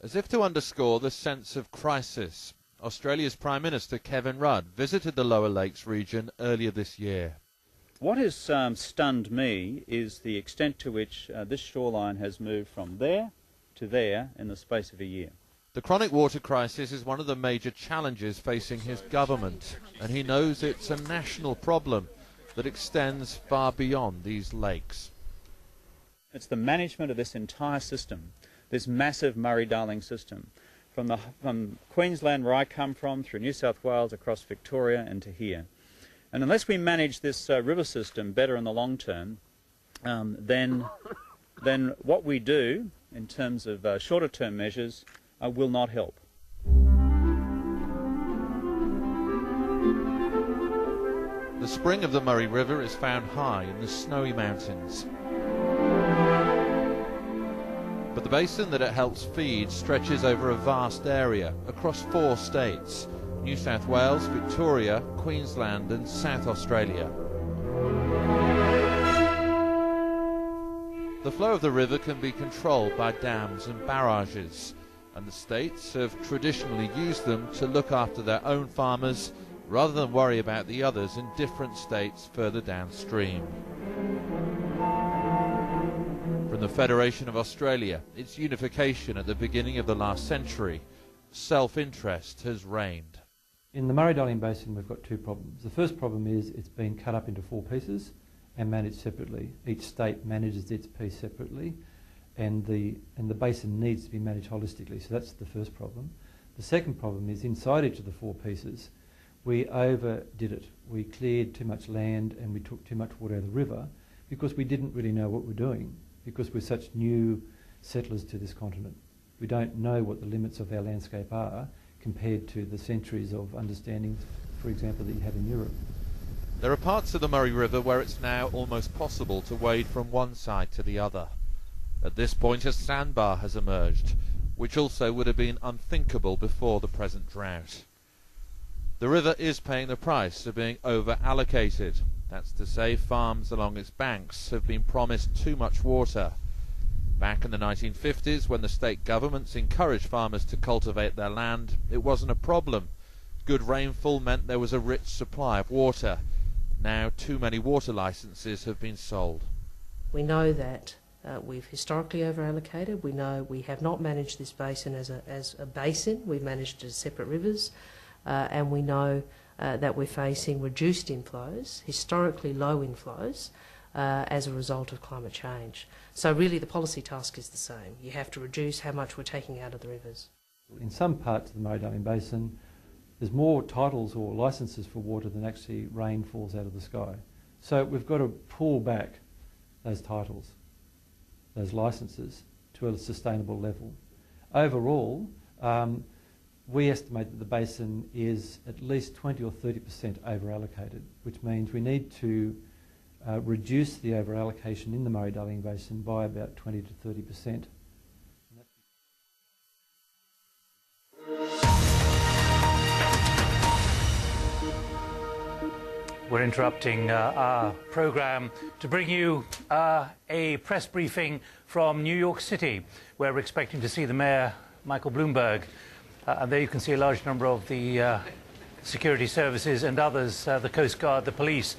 As if to underscore the sense of crisis, Australia's Prime Minister Kevin Rudd visited the Lower Lakes region earlier this year. What has stunned me is the extent to which this shoreline has moved from there to there in the space of a year. The chronic water crisis is one of the major challenges facing his government, and he knows it's a national problem that extends far beyond these lakes. It's the management of this entire system, this massive Murray-Darling system, from Queensland, where I come from, through New South Wales, across Victoria and to here. And unless we manage this river system better in the long term, then what we do in terms of shorter term measures will not help. The spring of the Murray River is found high in the Snowy Mountains. But the basin that it helps feed stretches over a vast area across 4 states: New South Wales, Victoria, Queensland and South Australia. The flow of the river can be controlled by dams and barrages, and the states have traditionally used them to look after their own farmers rather than worry about the others in different states further downstream. From the Federation of Australia, its unification at the beginning of the last century, self-interest has reigned. In the Murray-Darling Basin we've got 2 problems. The first problem is it's been cut up into 4 pieces and managed separately. Each state manages its piece separately, and the basin needs to be managed holistically, so that's the first problem. The second problem is inside each of the 4 pieces we overdid it. We cleared too much land and we took too much water out of the river because we didn't really know what we're doing, because we're such new settlers to this continent. We don't know what the limits of our landscape are compared to the centuries of understanding, for example, that you have in Europe. There are parts of the Murray River where it's now almost possible to wade from one side to the other. At this point a sandbar has emerged, which also would have been unthinkable before the present drought. The river is paying the price of being over-allocated. That's to say, farms along its banks have been promised too much water. Back in the 1950s, when the state governments encouraged farmers to cultivate their land, it wasn't a problem. Good rainfall meant there was a rich supply of water. Now too many water licenses have been sold. We know that we've historically over-allocated. We know we have not managed this basin as a basin. We've managed it as separate rivers. And we know that we're facing reduced inflows, historically low inflows, as a result of climate change. So really the policy task is the same. You have to reduce how much we're taking out of the rivers. In some parts of the Murray-Darling Basin there's more titles or licences for water than actually rain falls out of the sky. So we've got to pull back those titles, those licences, to a sustainable level. Overall, we estimate that the basin is at least 20 or 30% over-allocated, which means we need to reduce the over-allocation in the Murray-Darling Basin by about 20 to 30%. We're interrupting our programme to bring you a press briefing from New York City, where we're expecting to see the Mayor, Michael Bloomberg. And there you can see a large number of the security services and others, the Coast Guard, the police.